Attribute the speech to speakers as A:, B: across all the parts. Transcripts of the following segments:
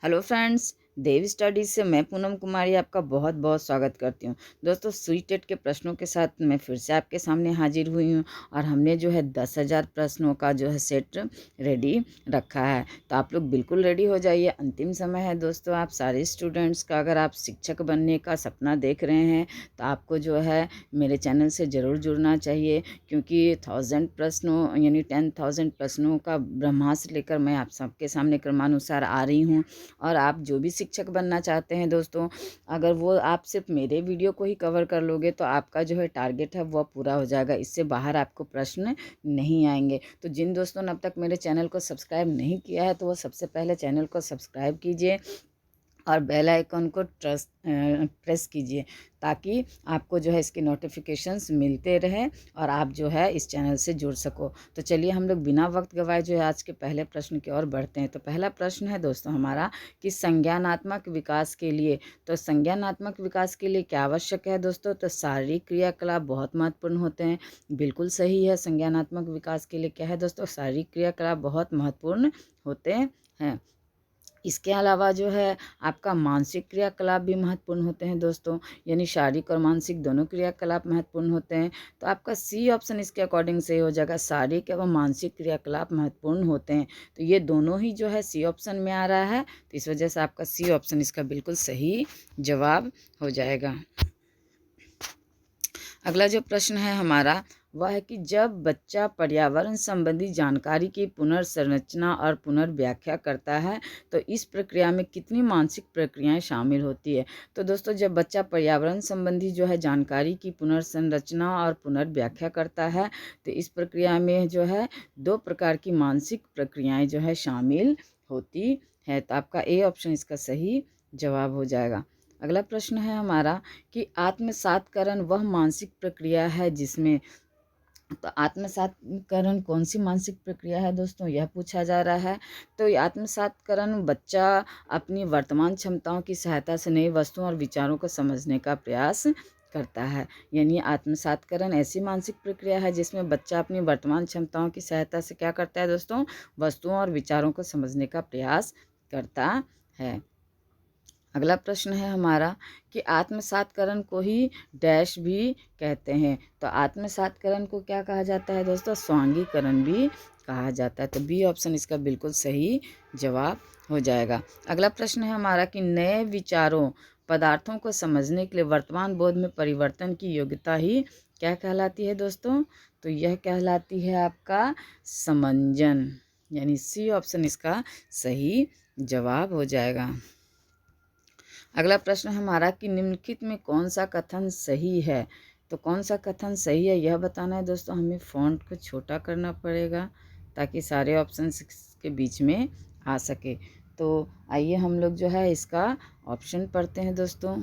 A: Hello friends, देव studies से मैं पूनम कुमारी आपका बहुत बहुत स्वागत करती हूँ। दोस्तों, सीटेट के प्रश्नों के साथ मैं फिर से आपके सामने हाजिर हुई हूँ और हमने जो है 10,000 प्रश्नों का जो है सेट रेडी रखा है। तो आप लोग बिल्कुल रेडी हो जाइए, अंतिम समय है दोस्तों। आप सारे स्टूडेंट्स का, अगर आप शिक्षक बनने का सपना देख रहे हैं तो आपको जो है मेरे चैनल से ज़रूर जुड़ना चाहिए, क्योंकि 1000 प्रश्नों यानी 10,000 प्रश्नों का ब्रह्मास्त्र लेकर मैं आप सबके सामने क्रमानुसार आ रही हूँ। और आप जो भी शिक्षक बनना चाहते हैं दोस्तों, अगर वो आप सिर्फ मेरे वीडियो को ही कवर कर लोगे तो आपका जो है टारगेट है वह पूरा हो जाएगा। इससे बाहर आपको प्रश्न नहीं आएंगे। तो जिन दोस्तों ने अब तक मेरे चैनल को सब्सक्राइब नहीं किया है तो वो सबसे पहले चैनल को सब्सक्राइब कीजिए और बेल आइकन को प्रेस कीजिए, ताकि आपको जो है इसके नोटिफिकेशंस मिलते रहें और आप जो है इस चैनल से जुड़ सको। तो चलिए हम लोग बिना वक्त गवाए जो है आज के पहले प्रश्न की ओर बढ़ते हैं। तो पहला प्रश्न है दोस्तों हमारा कि संज्ञानात्मक विकास के लिए, तो संज्ञानात्मक विकास के लिए क्या आवश्यक है दोस्तों? तो शारीरिक क्रियाकलाप बहुत महत्वपूर्ण होते हैं। बिल्कुल सही है। संज्ञानात्मक विकास के लिए क्या है दोस्तों? शारीरिक क्रियाकलाप बहुत महत्वपूर्ण होते हैं। इसके अलावा जो है आपका मानसिक क्रियाकलाप भी महत्वपूर्ण होते हैं दोस्तों, यानी शारीरिक और मानसिक दोनों क्रियाकलाप महत्वपूर्ण होते हैं। तो आपका सी ऑप्शन इसके अकॉर्डिंग सही हो जाएगा। शारीरिक एवं मानसिक क्रियाकलाप महत्वपूर्ण होते हैं। तो ये दोनों ही जो है सी ऑप्शन में आ रहा है, तो इस वजह से आपका सी ऑप्शन इसका बिल्कुल सही जवाब हो जाएगा। अगला जो प्रश्न है हमारा वह है कि जब बच्चा पर्यावरण संबंधी जानकारी की पुनर्संरचना और पुनर्व्याख्या करता है तो इस प्रक्रिया में कितनी मानसिक प्रक्रियाएं शामिल होती है? तो दोस्तों, जब बच्चा पर्यावरण संबंधी जो है जानकारी की पुनर्संरचना और पुनर्व्याख्या करता है तो इस प्रक्रिया में जो है 2 प्रकार की मानसिक प्रक्रियाएं जो है शामिल होती है। तो आपका ए ऑप्शन इसका सही जवाब हो जाएगा। अगला प्रश्न है हमारा कि आत्मसातकरण वह मानसिक प्रक्रिया है जिसमें, तो आत्मसातकरण कौन सी मानसिक प्रक्रिया है दोस्तों, यह पूछा जा रहा है। तो ये आत्मसातकरण बच्चा अपनी वर्तमान क्षमताओं की सहायता से नई वस्तुओं और विचारों को समझने का प्रयास करता है। यानी आत्मसातकरण ऐसी मानसिक प्रक्रिया है जिसमें बच्चा अपनी वर्तमान क्षमताओं की सहायता से क्या करता है दोस्तों? वस्तुओं और विचारों को समझने का प्रयास करता है। अगला प्रश्न है हमारा कि आत्मसातकरण को ही डैश भी कहते हैं। तो आत्मसातकरण को क्या कहा जाता है दोस्तों? स्वांगीकरण भी कहा जाता है। तो बी ऑप्शन इसका बिल्कुल सही जवाब हो जाएगा। अगला प्रश्न है हमारा कि नए विचारों पदार्थों को समझने के लिए वर्तमान बोध में परिवर्तन की योग्यता ही क्या कहलाती है दोस्तों? तो यह कहलाती है आपका समंजन, यानी सी ऑप्शन इसका सही जवाब हो जाएगा। अगला प्रश्न हमारा कि निम्नलिखित में कौन सा कथन सही है? तो कौन सा कथन सही है यह बताना है दोस्तों। हमें फ़ॉन्ट को छोटा करना पड़ेगा ताकि सारे ऑप्शंस के बीच में आ सके। तो आइए हम लोग जो है इसका ऑप्शन पढ़ते हैं दोस्तों।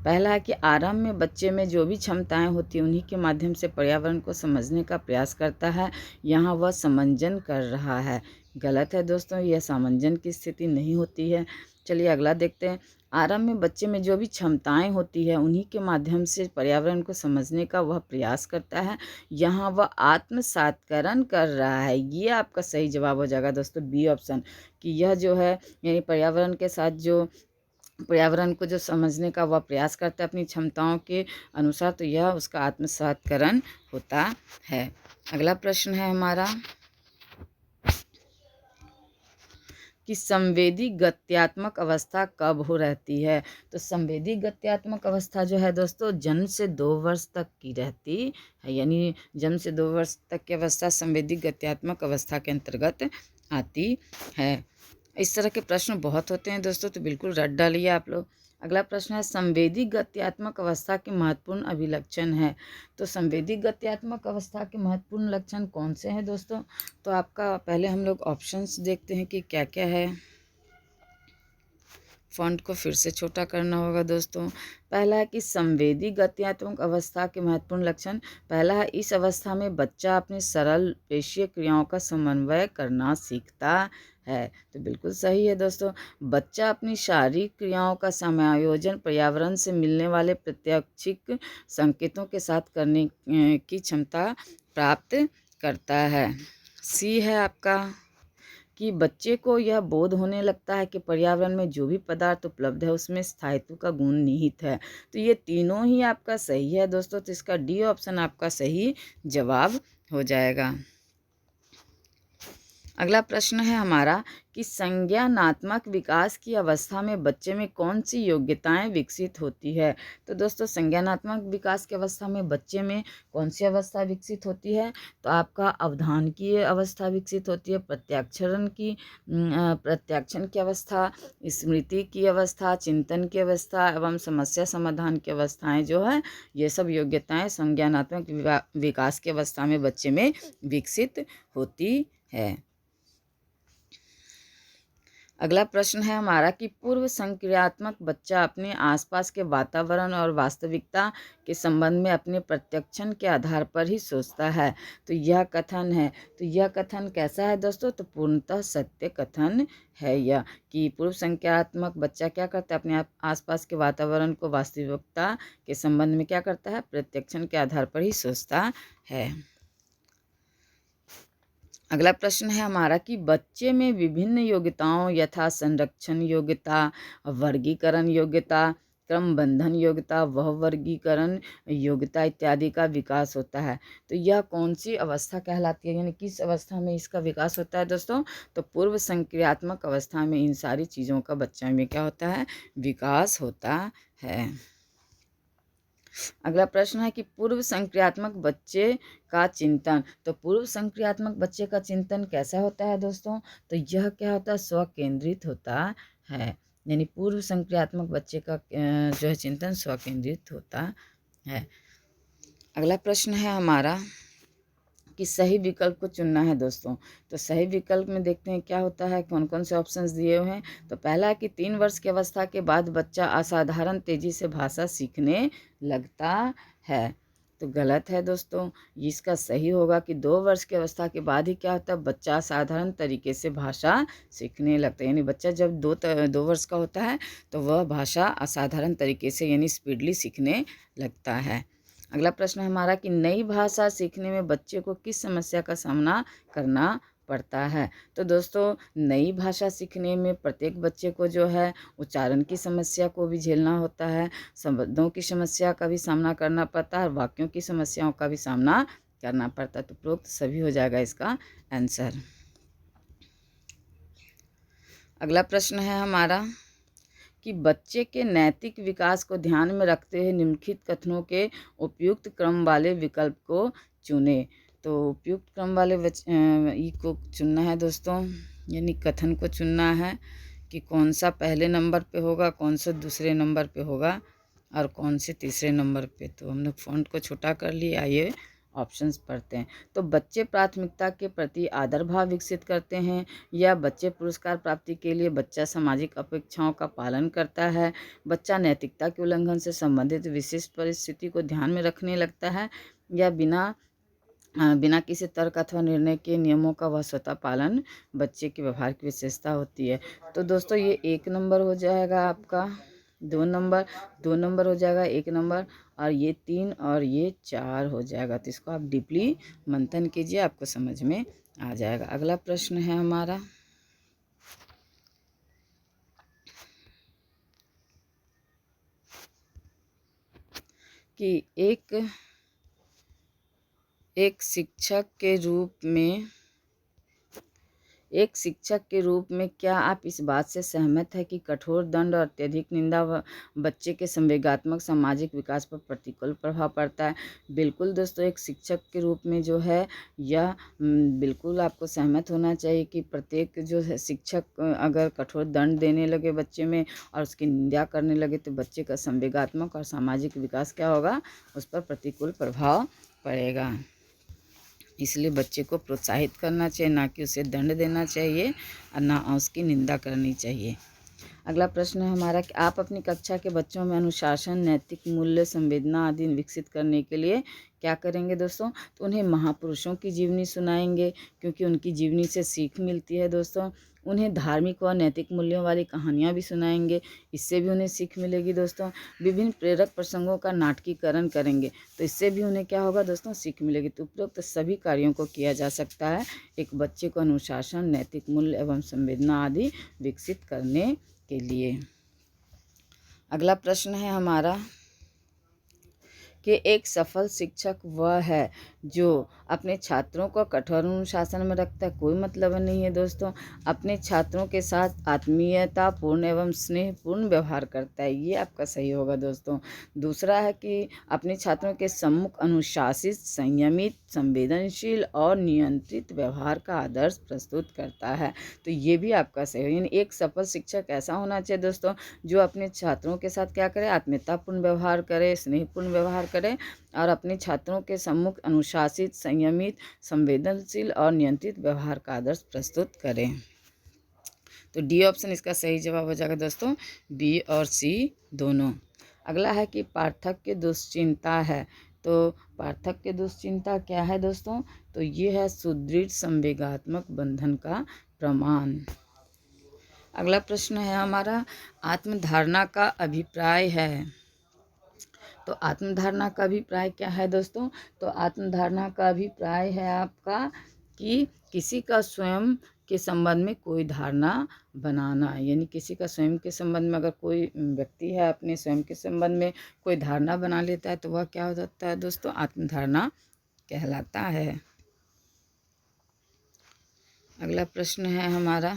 A: पहला है कि आरंभ में बच्चे में जो भी क्षमताएं होती हैं उन्हीं के माध्यम से पर्यावरण को समझने का प्रयास करता है। यहाँ वह समंजन कर रहा है। गलत है दोस्तों, यह समंजन की स्थिति नहीं होती है। चलिए अगला देखते हैं। आरंभ में बच्चे में जो भी क्षमताएं होती है उन्हीं के माध्यम से पर्यावरण को समझने का वह प्रयास करता है। यहाँ वह आत्मसातकरण कर रहा है। ये आपका सही जवाब हो जाएगा दोस्तों, बी ऑप्शन, कि यह जो है यानी पर्यावरण को जो समझने का वह प्रयास करता है अपनी क्षमताओं के अनुसार, तो यह उसका आत्मसातकरण होता है। अगला प्रश्न है हमारा कि संवेदी गत्यात्मक अवस्था कब हो रहती है? तो संवेदी गत्यात्मक अवस्था जो है दोस्तों जन्म से 2 वर्ष तक की रहती है। यानी जन्म से 2 वर्ष तक की अवस्था संवेदी गत्यात्मक अवस्था के अंतर्गत आती है। इस तरह के प्रश्न बहुत होते हैं दोस्तों, तो बिल्कुल रट डालिए आप लोग। अगला प्रश्न है संवेदी गत्यात्मक अवस्था के महत्वपूर्ण अभिलक्षण है। तो संवेदी गत्यात्मक अवस्था के महत्वपूर्ण लक्षण कौन से हैं दोस्तों? तो आपका पहले हम लोग ऑप्शंस देखते हैं कि क्या क्या है। फ़ॉन्ट को फिर से छोटा करना होगा दोस्तों। पहला है कि संवेदी गत्यात्मक अवस्था के महत्वपूर्ण लक्षण। पहला है इस अवस्था में बच्चा अपनी सरल पेशीय क्रियाओं का समन्वय करना सीखता है। तो बिल्कुल सही है दोस्तों। बच्चा अपनी शारीरिक क्रियाओं का समायोजन पर्यावरण से मिलने वाले प्रत्यक्षिक संकेतों के साथ करने की क्षमता प्राप्त करता है। सी है आपका। कि बच्चे को यह बोध होने लगता है कि पर्यावरण में जो भी पदार्थ उपलब्ध है उसमें स्थायित्व का गुण निहित है। तो ये तीनों ही आपका सही है दोस्तों, तो इसका डी ऑप्शन आपका सही जवाब हो जाएगा। अगला प्रश्न है हमारा कि संज्ञानात्मक विकास की अवस्था में बच्चे में कौन सी योग्यताएं विकसित होती है। तो दोस्तों संज्ञानात्मक विकास की अवस्था में बच्चे में कौन सी अवस्था विकसित होती है, तो आपका अवधानकीय अवस्था विकसित होती है, प्रत्याक्षण की अवस्था, स्मृति की अवस्था, चिंतन की अवस्था एवं समस्या समाधान की अवस्थाएं जो है ये सब योग्यताएं संज्ञानात्मक विकास की अवस्था में बच्चे में विकसित होती है। अगला प्रश्न है हमारा कि पूर्व संक्रियात्मक बच्चा अपने आसपास के वातावरण और वास्तविकता के संबंध में अपने प्रत्यक्षण के आधार पर ही सोचता है। तो यह कथन है, तो यह कथन कैसा है दोस्तों, तो पूर्णतः सत्य कथन है यह, कि पूर्व संक्रियात्मक बच्चा क्या करता है, अपने आसपास के वातावरण को वास्तविकता के संबंध में क्या करता है, प्रत्यक्षण के आधार पर ही सोचता है। अगला प्रश्न है हमारा कि बच्चे में विभिन्न योग्यताओं यथा संरक्षण योग्यता, वर्गीकरण योग्यता, क्रमबंधन योग्यता, वह वर्गीकरण योग्यता इत्यादि का विकास होता है। तो यह कौन सी अवस्था कहलाती है, यानी किस अवस्था में इसका विकास होता है दोस्तों, तो पूर्व संक्रियात्मक अवस्था में इन सारी चीज़ों का बच्चा में क्या होता है, विकास होता है। अगला प्रश्न है कि पूर्व संक्रियात्मक बच्चे का चिंतन, तो पूर्व संक्रियात्मक बच्चे का चिंतन कैसा होता है दोस्तों, तो यह क्या होता है, स्वकेंद्रित होता है, यानी पूर्व संक्रियात्मक बच्चे का जो है चिंतन स्वकेंद्रित होता है। अगला प्रश्न है हमारा कि सही विकल्प को चुनना है दोस्तों। तो सही विकल्प में देखते हैं क्या होता है, कौन कौन से ऑप्शंस दिए हुए हैं। तो पहला है कि 3 वर्ष की अवस्था के बाद बच्चा असाधारण तेजी से भाषा सीखने लगता है। तो गलत है दोस्तों, इसका सही होगा कि 2 वर्ष की अवस्था के बाद ही क्या होता है, बच्चा असाधारण तरीके से भाषा सीखने लगता है। यानी बच्चा जब 2 वर्ष का होता है तो वह भाषा असाधारण तरीके से यानी स्पीडली सीखने लगता है। अगला प्रश्न है हमारा कि नई भाषा सीखने में बच्चे को किस समस्या का सामना करना पड़ता है। तो दोस्तों नई भाषा सीखने में प्रत्येक बच्चे को जो है उच्चारण की समस्या को भी झेलना होता है, शब्दों की समस्या का भी सामना करना पड़ता है और वाक्यों की समस्याओं का भी सामना करना पड़ता है। तो उपरोक्त सभी हो जाएगा इसका आंसर। अगला प्रश्न है हमारा कि बच्चे के नैतिक विकास को ध्यान में रखते हुए निम्नलिखित कथनों के उपयुक्त क्रम वाले विकल्प को चुनें। तो उपयुक्त क्रम वाले को चुनना है दोस्तों, यानी कथन को चुनना है कि कौन सा पहले नंबर पे होगा, कौन सा दूसरे नंबर पे होगा और कौन से तीसरे नंबर पे। तो हम लोग फ़ॉन्ट को छोटा कर लिए, आइए ऑप्शंस पढ़ते हैं। तो बच्चे प्राथमिकता के प्रति आदर भाव विकसित करते हैं, या बच्चे पुरस्कार प्राप्ति के लिए बच्चा सामाजिक अपेक्षाओं का पालन करता है, बच्चा नैतिकता के उल्लंघन से संबंधित विशिष्ट परिस्थिति को ध्यान में रखने लगता है, या बिना किसी तर्क अथवा निर्णय के नियमों का वह स्वतः पालन बच्चे के व्यवहार की विशेषता होती है। तो दोस्तों ये 1 नंबर हो जाएगा आपका, 2 नंबर हो जाएगा, 1 नंबर, और ये 3 और ये 4 हो जाएगा। तो इसको आप डीपली मंथन कीजिए, आपको समझ में आ जाएगा। अगला प्रश्न है हमारा कि एक शिक्षक के रूप में क्या आप इस बात से सहमत है कि कठोर दंड और अत्यधिक निंदा बच्चे के संवेगात्मक सामाजिक विकास पर प्रतिकूल प्रभाव पड़ता है। बिल्कुल दोस्तों, एक शिक्षक के रूप में जो है यह बिल्कुल आपको सहमत होना चाहिए कि प्रत्येक जो है शिक्षक अगर कठोर दंड देने लगे बच्चे में और उसकी निंदा करने लगे तो बच्चे का संवेगात्मक और सामाजिक विकास क्या होगा, उस पर प्रतिकूल प्रभाव पड़ेगा। इसलिए बच्चे को प्रोत्साहित करना चाहिए, ना कि उसे दंड देना चाहिए और ना उसकी निंदा करनी चाहिए। अगला प्रश्न है हमारा कि आप अपनी कक्षा के बच्चों में अनुशासन, नैतिक मूल्य, संवेदना आदि विकसित करने के लिए क्या करेंगे दोस्तों, तो उन्हें महापुरुषों की जीवनी सुनाएंगे, क्योंकि उनकी जीवनी से सीख मिलती है दोस्तों। उन्हें धार्मिक व नैतिक मूल्यों वाली कहानियाँ भी सुनाएंगे, इससे भी उन्हें सीख मिलेगी दोस्तों। विभिन्न प्रेरक प्रसंगों का नाटकीकरण करेंगे तो इससे भी उन्हें क्या होगा दोस्तों, सीख मिलेगी। तो उपरोक्त सभी कार्यों को किया जा सकता है एक बच्चे को अनुशासन, नैतिक मूल्य एवं संवेदना आदि विकसित करने के लिए। अगला प्रश्न है हमारा कि एक सफल शिक्षक वह है जो अपने छात्रों को कठोर अनुशासन में रखता है। कोई मतलब नहीं है दोस्तों। अपने छात्रों के साथ आत्मीयतापूर्ण एवं स्नेहपूर्ण व्यवहार करता है, ये आपका सही होगा दोस्तों। दूसरा है कि अपने छात्रों के सम्मुख अनुशासित, संयमित, संवेदनशील और नियंत्रित व्यवहार का आदर्श प्रस्तुत करता है, तो ये भी आपका सही है। यानी एक सफल शिक्षक ऐसा होना चाहिए दोस्तों जो अपने छात्रों के साथ क्या करे, आत्मीयतापूर्ण व्यवहार करे, स्नेहपूर्ण व्यवहार करे और अपने छात्रों के सम्मुख अनुशासित, संयमित, संवेदनशील और नियंत्रित व्यवहार का आदर्श प्रस्तुत करें। तो डी ऑप्शन इसका सही जवाब हो जाएगा दोस्तों, बी और सी दोनों। अगला है कि पार्थक्य दुश्चिंता है, तो पार्थक्य दुश्चिंता क्या है दोस्तों, तो ये है सुदृढ़ संवेगात्मक बंधन का प्रमाण। अगला प्रश्न है हमारा आत्मधारणा का अभिप्राय है, तो आत्मधारणा का अभिप्राय क्या है दोस्तों, तो आत्मधारणा का अभिप्राय है आपका कि किसी का स्वयं के संबंध में कोई धारणा बनाना। यानी किसी का स्वयं के संबंध में अगर कोई व्यक्ति है अपने स्वयं के संबंध में कोई धारणा बना लेता है तो वह क्या हो जाता है दोस्तों, आत्मधारणा कहलाता है। अगला प्रश्न है हमारा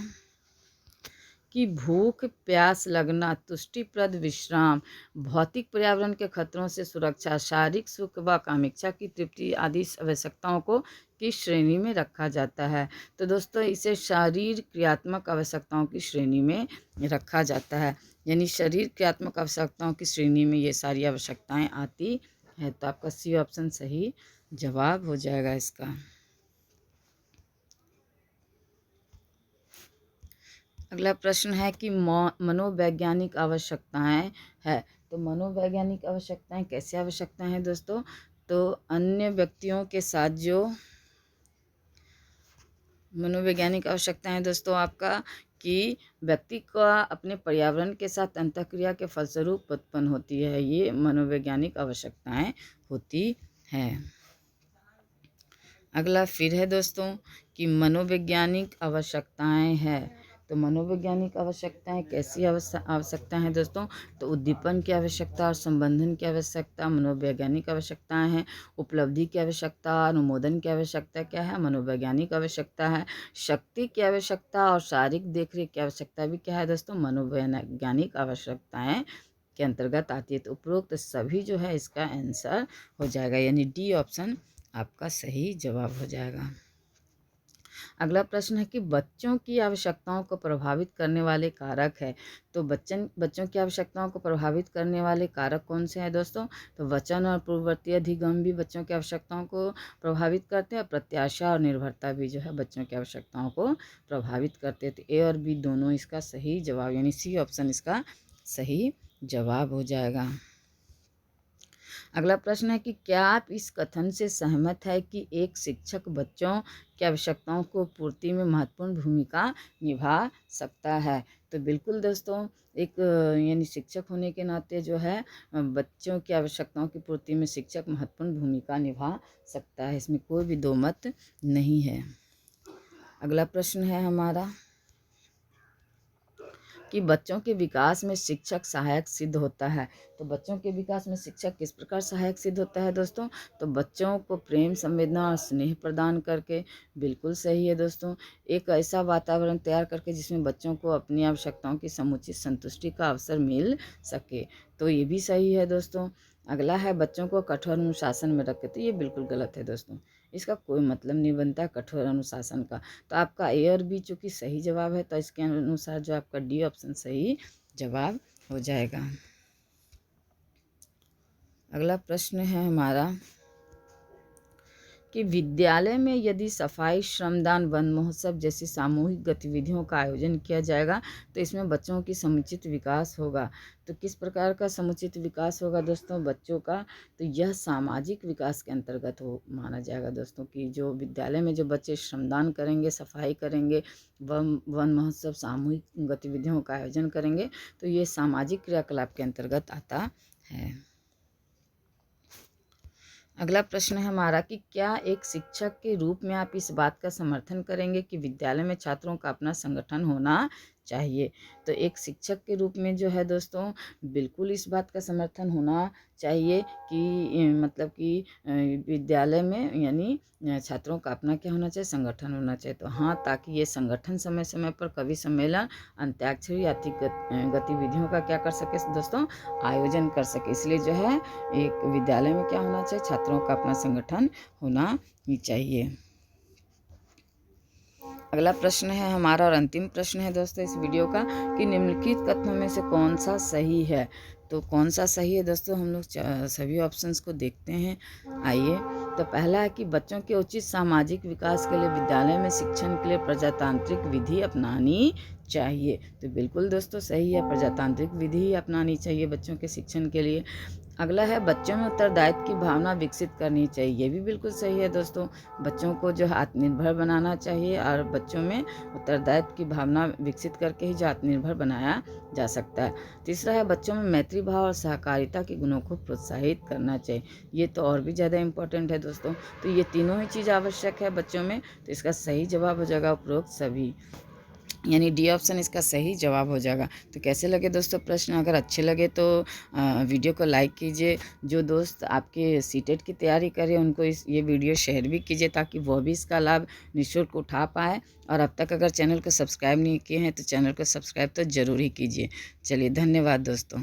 A: कि भूख, प्यास लगना, तुष्टिप्रद विश्राम, भौतिक पर्यावरण के खतरों से सुरक्षा, शारीरिक सुख व कामेच्छा की तृप्ति आदि आवश्यकताओं को किस श्रेणी में रखा जाता है, तो दोस्तों इसे शरीर क्रियात्मक आवश्यकताओं की श्रेणी में रखा जाता है। यानी शरीर क्रियात्मक आवश्यकताओं की श्रेणी में ये सारी आवश्यकताएं आती है, तो आपका सी ऑप्शन सही जवाब हो जाएगा इसका। अगला प्रश्न है कि मनोवैज्ञानिक आवश्यकताएं है, तो मनोवैज्ञानिक आवश्यकताएं कैसी आवश्यकताएं हैं दोस्तों, तो अन्य व्यक्तियों के साथ जो मनोवैज्ञानिक आवश्यकताएं दोस्तों आपका कि व्यक्ति का अपने पर्यावरण के साथ अंतःक्रिया के फलस्वरूप उत्पन्न होती है, ये मनोवैज्ञानिक आवश्यकताएं होती हैं। अगला फिर है दोस्तों कि मनोवैज्ञानिक आवश्यकताएं हैं, तो मनोवैज्ञानिक आवश्यकताएं कैसी आवश्यकताएं हैं दोस्तों, तो उद्दीपन की आवश्यकता और संबंधन की आवश्यकता मनोवैज्ञानिक आवश्यकताएं हैं। उपलब्धि की आवश्यकता, अनुमोदन की आवश्यकता क्या है, मनोवैज्ञानिक आवश्यकता है। शक्ति की आवश्यकता और शारीरिक देखरेख की आवश्यकता भी क्या है दोस्तों, मनोवैज्ञानिक आवश्यकताएं के अंतर्गत आती है। तो उपरोक्त सभी जो है इसका आंसर हो जाएगा, यानी डी ऑप्शन आपका सही जवाब हो जाएगा। अगला प्रश्न है कि बच्चों की आवश्यकताओं को प्रभावित करने वाले कारक है, तो बच्चों की आवश्यकताओं को प्रभावित करने वाले कारक कौन से हैं दोस्तों, तो वचन और पूर्ववर्ती अधिगम भी बच्चों की आवश्यकताओं को प्रभावित करते हैं, प्रत्याशा और निर्भरता भी जो है बच्चों की आवश्यकताओं को प्रभावित करते हैं। तो ए और बी दोनों इसका सही जवाब, यानी सी ऑप्शन इसका सही जवाब हो जाएगा। अगला प्रश्न है कि क्या आप इस कथन से सहमत है कि एक शिक्षक बच्चों की आवश्यकताओं को पूर्ति में महत्वपूर्ण भूमिका निभा सकता है, तो बिल्कुल दोस्तों एक यानी शिक्षक होने के नाते जो है बच्चों की आवश्यकताओं की पूर्ति में शिक्षक महत्वपूर्ण भूमिका निभा सकता है, इसमें कोई भी दो मत नहीं है। अगला प्रश्न है हमारा कि बच्चों के विकास में शिक्षक सहायक सिद्ध होता है, तो बच्चों के विकास में शिक्षक किस प्रकार सहायक सिद्ध होता है दोस्तों, तो बच्चों को प्रेम, संवेदना और स्नेह प्रदान करके, बिल्कुल सही है दोस्तों। एक ऐसा वातावरण तैयार करके जिसमें बच्चों को अपनी आवश्यकताओं की समुचित संतुष्टि का अवसर मिल सके, तो ये भी सही है दोस्तों। अगला है बच्चों को कठोर अनुशासन में रखे, तो ये बिल्कुल गलत है दोस्तों, इसका कोई मतलब नहीं बनता कठोर अनुशासन का। तो आपका ए और बी चूँकि सही जवाब है, तो इसके अनुसार जो आपका डी ऑप्शन सही जवाब हो जाएगा। अगला प्रश्न है हमारा कि विद्यालय में यदि सफाई, श्रमदान, वन महोत्सव जैसी सामूहिक गतिविधियों का आयोजन किया जाएगा तो इसमें बच्चों की समुचित विकास होगा। तो किस प्रकार का समुचित विकास होगा दोस्तों बच्चों का? तो यह सामाजिक विकास के अंतर्गत हो माना जाएगा दोस्तों, कि जो विद्यालय में जो बच्चे श्रमदान करेंगे, सफाई करेंगे, वन महोत्सव सामूहिक गतिविधियों का आयोजन करेंगे, तो ये सामाजिक क्रियाकलाप के अंतर्गत आता है। अगला प्रश्न है हमारा कि क्या एक शिक्षक के रूप में आप इस बात का समर्थन करेंगे कि विद्यालय में छात्रों का अपना संगठन होना चाहिए? तो एक शिक्षक के रूप में जो है दोस्तों, बिल्कुल इस बात का समर्थन होना चाहिए कि मतलब कि विद्यालय में यानी छात्रों का अपना क्या होना चाहिए? संगठन होना चाहिए। तो हाँ, ताकि ये संगठन समय समय पर कवि सम्मेलन, अंत्याक्षरी आदि गतिविधियों का क्या कर सके दोस्तों? आयोजन कर सके। इसलिए जो है एक विद्यालय में क्या होना चाहिए? छात्रों का अपना संगठन होना ही चाहिए। अगला प्रश्न है हमारा और अंतिम प्रश्न है दोस्तों इस वीडियो का, कि निम्नलिखित कथनों में से कौन सा सही है? तो कौन सा सही है दोस्तों, हम लोग सभी ऑप्शंस को देखते हैं। आइए, तो पहला है कि बच्चों के उचित सामाजिक विकास के लिए विद्यालय में शिक्षण के लिए प्रजातांत्रिक विधि अपनानी चाहिए। तो बिल्कुल दोस्तों सही है, प्रजातांत्रिक विधि ही अपनानी चाहिए बच्चों के शिक्षण के लिए। अगला है बच्चों में उत्तरदायित्व की भावना विकसित करनी चाहिए। ये भी बिल्कुल सही है दोस्तों, बच्चों को जो है आत्मनिर्भर बनाना चाहिए और बच्चों में उत्तरदायित्व की भावना विकसित करके ही जो आत्मनिर्भर बनाया जा सकता है। तीसरा है बच्चों में मैत्री भाव और सहकारिता के गुणों को प्रोत्साहित करना चाहिए। ये तो और भी ज़्यादा इम्पोर्टेंट है दोस्तों। तो ये तीनों ही चीज़ आवश्यक है बच्चों में। तो इसका सही जवाब हो जाएगा उपरोक्त सभी, यानी डी ऑप्शन इसका सही जवाब हो जाएगा। तो कैसे लगे दोस्तों प्रश्न? अगर अच्छे लगे तो वीडियो को लाइक कीजिए। जो दोस्त आपके सीटेट की तैयारी कर रहे हैं उनको ये वीडियो शेयर भी कीजिए, ताकि वह भी इसका लाभ निःशुल्क उठा पाए। और अब तक अगर चैनल को सब्सक्राइब नहीं किए हैं तो चैनल को सब्सक्राइब तो ज़रूर ही कीजिए। चलिए, धन्यवाद दोस्तों।